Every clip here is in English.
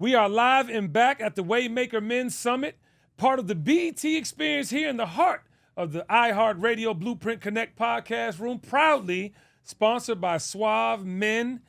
We are live and back at the Waymaker Men's Summit, part of the BET experience here in the heart of the iHeartRadio Blueprint Connect podcast room, proudly sponsored by Suave Men.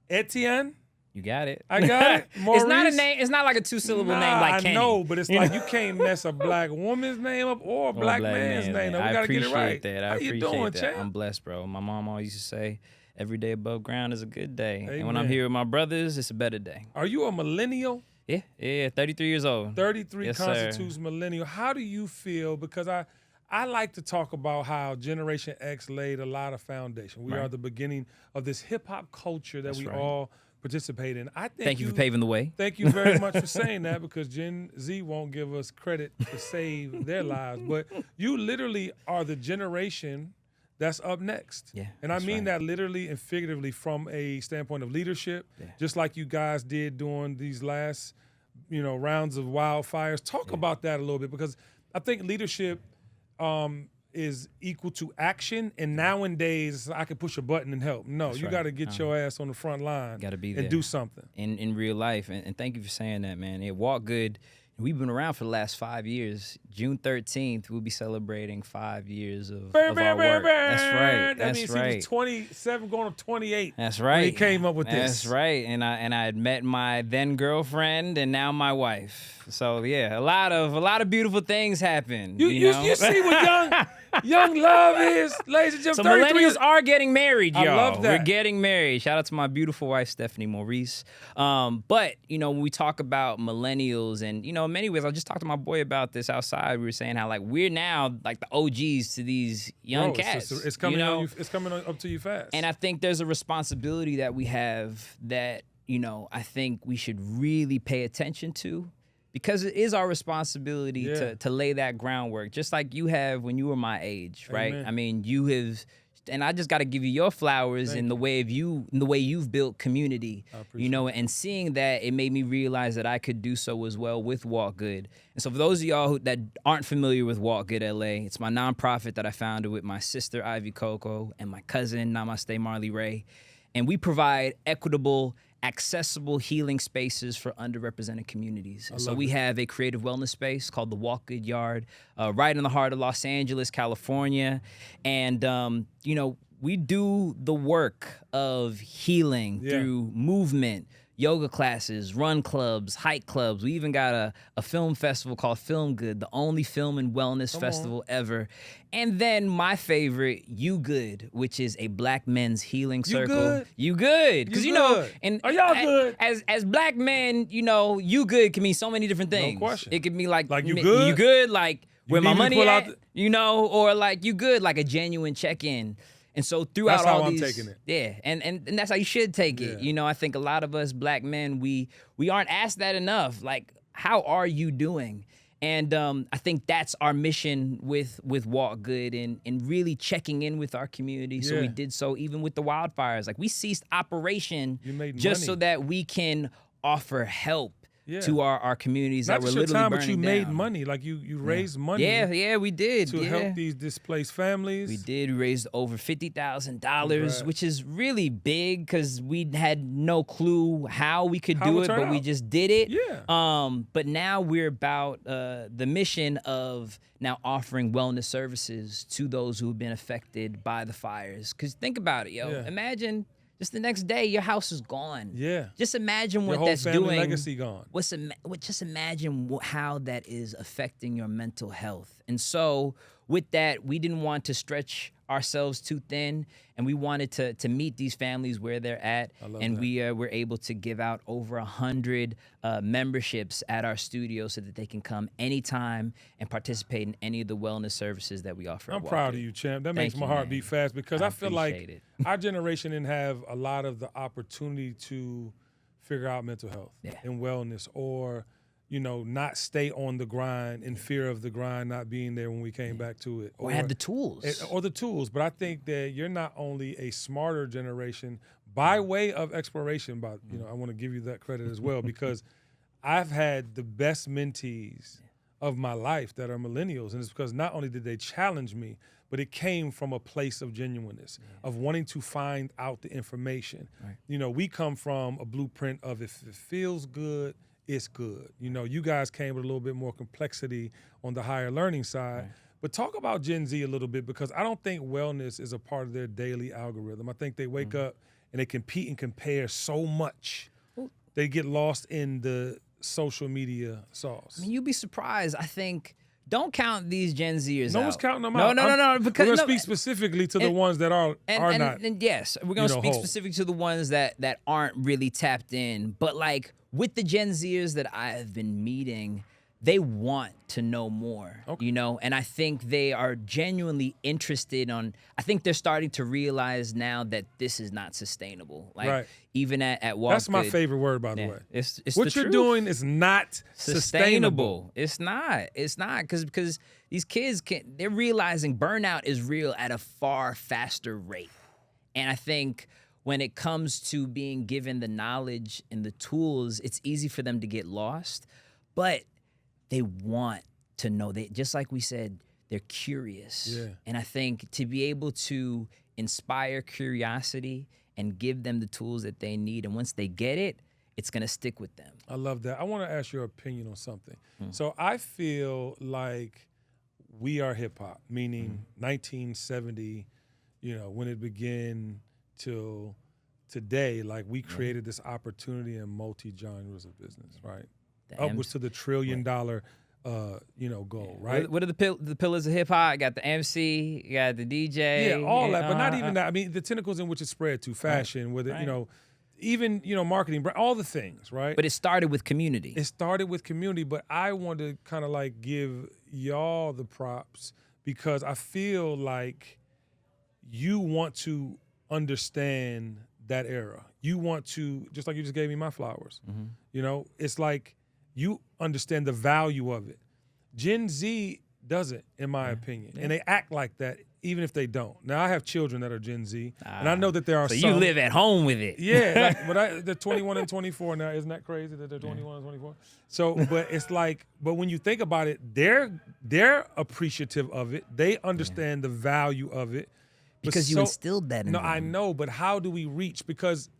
Etienne. You got it. I got it. Maurice. It's not a name. It's not like a two-syllable name like Kenny. I know, but it's like you can't mess a black woman's name up or a black man's name up. We got to get it right. I appreciate that. champ? I'm blessed, bro. My mom always used to say, every day above ground is a good day. Amen. And when I'm here with my brothers, it's a better day. Are you a millennial? Yeah, 33 years old. 33 yes, constitutes millennial. How do you feel? Because I like to talk about how Generation X laid a lot of foundation. We are the beginning of this hip-hop culture that we all participate in. I think Thank you for paving the way. Thank you very much for saying that, because Gen Z won't give us credit to save their lives. But you literally are the generation that's up next. Yeah, and I mean that literally and figuratively from a standpoint of leadership, just like you guys did during these last, rounds of wildfires. Talk about that a little bit, because I think leadership is equal to action, and nowadays I can push a button and help. No, you got to get your ass on the front line. Got to be there and do something in real life. And thank you for saying that, man. WalkGood, we've been around for the last 5 years. June 13th, we'll be celebrating 5 years of our work. That's right. That means right. He was 27 going to 28. That's right. When he came up with this. That's right. And I had met my then girlfriend and now my wife. So yeah, a lot of beautiful things happen. You see what young love is, ladies and So gentlemen. millennials are getting married, y'all. I love that. We're getting married. Shout out to my beautiful wife, Stephanie Maurice. But, when we talk about millennials and, in many ways, I just talked to my boy about this outside. We were saying how, we're now, the OGs to these young cats. It's coming it's coming up to you fast. And I think there's a responsibility that we have that, I think we should really pay attention to. Because it is our responsibility to lay that groundwork, just like you have when you were my age, right? Amen. I mean, you have, and I just got to give you your flowers in the way you've built community, and seeing that, it made me realize that I could do so as well with WalkGood. And so for those of y'all that aren't familiar with WalkGood LA, it's my nonprofit that I founded with my sister Ivy Coco and my cousin Namaste Marley Ray, and we provide equitable, accessible healing spaces for underrepresented communities. And so we have a creative wellness space called the WalkGood Yard, right in the heart of Los Angeles, California. And, we do the work of healing through movement, yoga classes, run clubs, hike clubs. We even got a film festival called Film Good, the only film and wellness festival ever. And then my favorite, You Good, which is a black men's healing circle. You Good. Because, and are y'all good? As black men, You Good can mean so many different things. No question. It could be like you good? You good, like where my money at, or like You Good, like a genuine check-in. And so throughout that's how all I'm these, taking it. Yeah, and that's how you should take it. I think a lot of us black men, we aren't asked that enough. Like, how are you doing? And I think that's our mission with WalkGood and really checking in with our community. So we did so even with the wildfires. Like, we ceased operation just so that we can offer help to our communities Not that were just your literally time, burning but you down. made money. Like you raised money. Yeah, we did. To help these displaced families. We did. We raised over $50,000, which is really big because we had no clue how we could do it, but we just did it. Yeah. But now we're about the mission of now offering wellness services to those who have been affected by the fires. Because think about it, Imagine just the next day, your house is gone. Yeah. Just imagine what your whole that's family doing. legacy gone. Just imagine how that is affecting your mental health. And so with that, we didn't want to stretch ourselves too thin, and we wanted to meet these families where they're at. And we were able to give out over 100 memberships at our studio so that they can come anytime and participate in any of the wellness services that we offer. I'm proud of you, champ. That makes my heart beat fast, because I feel like our generation didn't have a lot of the opportunity to figure out mental health and wellness, or not stay on the grind in fear of the grind not being there when we came back to it. Or have the tools. But I think that you're not only a smarter generation by way of exploration, but I want to give you that credit as well, because I've had the best mentees of my life that are millennials, and it's because not only did they challenge me, but it came from a place of genuineness, of wanting to find out the information. Right. We come from a blueprint of if it feels good, it's good. You know, you guys came with a little bit more complexity on the higher learning side. Right. But talk about Gen Z a little bit, because I don't think wellness is a part of their daily algorithm. I think they wake up and they compete and compare so much. They get lost in the social media sauce. I mean, you'd be surprised. I think, don't count these Gen Zers out. No one's counting them out. No. Because we're going to speak specifically to the ones that are not. And yes, we're going to speak specifically to the ones that aren't really tapped in. But like with the Gen Zers that I have been meeting, they want to know more, you know? And I think they are genuinely interested I think they're starting to realize now that this is not sustainable. Like even at WalkGood. That's my favorite word, by the way. It's what you're doing is not sustainable. It's not because these kids they're realizing burnout is real at a far faster rate. And I think when it comes to being given the knowledge and the tools, it's easy for them to get lost, but they want to know. They, just like we said, they're curious. Yeah. And I think to be able to inspire curiosity and give them the tools that they need, and once they get it, it's going to stick with them. I love that. I want to ask your opinion on something. So I feel like we are hip-hop, meaning 1970, you know, when it began till today, like we created this opportunity in multi-genres of business, right? Upwards to the $1 trillion, goal, right? What are the pillars of hip hop? You got the MC, you got the DJ. Yeah, all that, but not even that. I mean, the tentacles in which it spread to fashion, with it, even marketing, all the things, right? But it started with community. It started with community, but I want to kind of like give y'all the props, because I feel like you want to understand that era. You want to, just like you just gave me my flowers. You know, it's like, you understand the value of it. Gen Z doesn't, in my opinion. And they act like that even if they don't. Now, I have children that are Gen Z, and I know that there are some. So you live at home with it. Yeah, but they're 21 and 24 now. Isn't that crazy that they're 21 and 24? So, but it's like, but when you think about it, they're appreciative of it. They understand the value of it. Because you instilled that in them. No, I know, but how do we reach? Because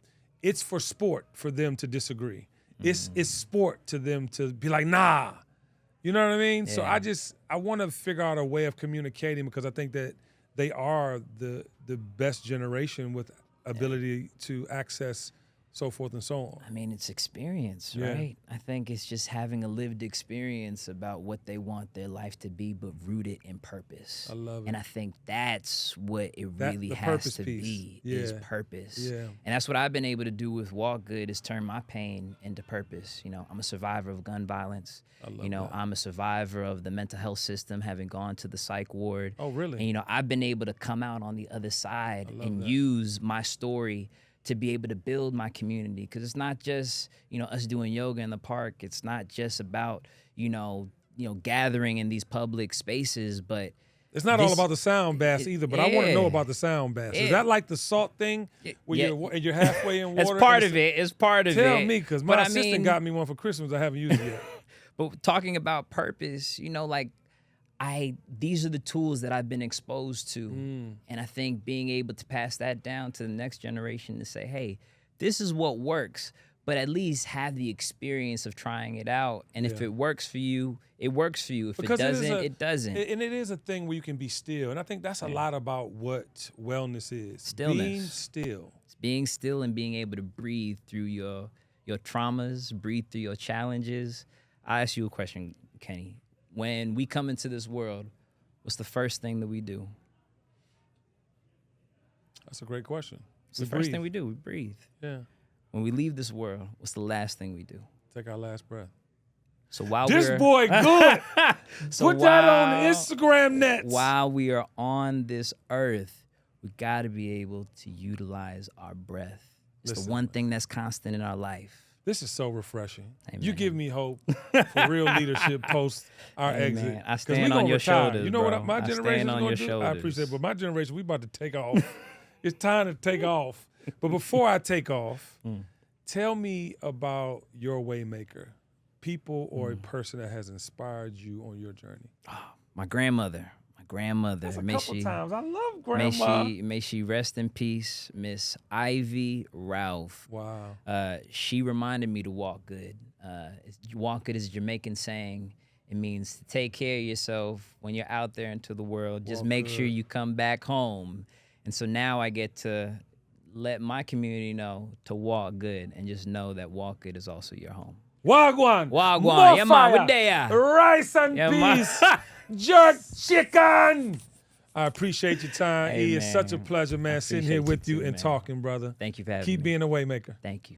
it's for sport for them to disagree. It's sport to them to be like, nah. You know what I mean? Yeah. So I want to figure out a way of communicating, because I think that they are the best generation with ability to access so forth and so on. I mean, it's experience, right? I think it's just having a lived experience about what they want their life to be, but rooted in purpose. I love it. And I think that's what it really has to be, is purpose. Yeah. And that's what I've been able to do with WalkGood, is turn my pain into purpose. You know, I'm a survivor of gun violence. I love that. I'm a survivor of the mental health system, having gone to the psych ward. Oh, really? And, I've been able to come out on the other side and use my story to be able to build my community. Because it's not just, us doing yoga in the park. It's not just about, gathering in these public spaces, but it's not all about the sound baths either, but I want to know about the sound baths. Is that like the salt thing where you're halfway in water? It's part of it. It's part of it. Tell me, because my assistant got me one for Christmas. I haven't used it yet. But talking about purpose, these are the tools that I've been exposed to. And I think being able to pass that down to the next generation to say, hey, this is what works, but at least have the experience of trying it out. And if it works for you, it works for you. If it doesn't, it doesn't. And it is a thing where you can be still. And I think that's a lot about what wellness is. Stillness. Being still. It's being still and being able to breathe through your traumas, breathe through your challenges. I ask you a question, Kenny. When we come into this world, what's the first thing that we do? That's a great question. What's the first thing we do? We breathe. Yeah. When we leave this world, what's the last thing we do? Take our last breath. So while this boy good. Put that on the Instagram nets. While we are on this earth, we got to be able to utilize our breath. It's the one thing that's constant in our life. This is so refreshing. Amen. You give me hope for real leadership post our exit. I stand on your shoulders, You know what my generation is going to do? I appreciate it, but my generation, we about to take off. It's time to take off. But before I take off, tell me about your waymaker, people or a person that has inspired you on your journey. Oh, my grandmother. That's a couple times. I love grandma. May she rest in peace, Miss Ivy Ralph. Wow. She reminded me to walk good. Walk Good is a Jamaican saying. It means to take care of yourself when you're out there into the world. Just make sure you come back home. And so now I get to let my community know to walk good and just know that Walk Good is also your home. Wagwan. Wagwan. Yeah, man, we're there. Rice and peas. Jerk chicken. I appreciate your time. Hey, It's such a pleasure, man, sitting here with you and talking, brother. Thank you for having me. Keep being a waymaker. Thank you.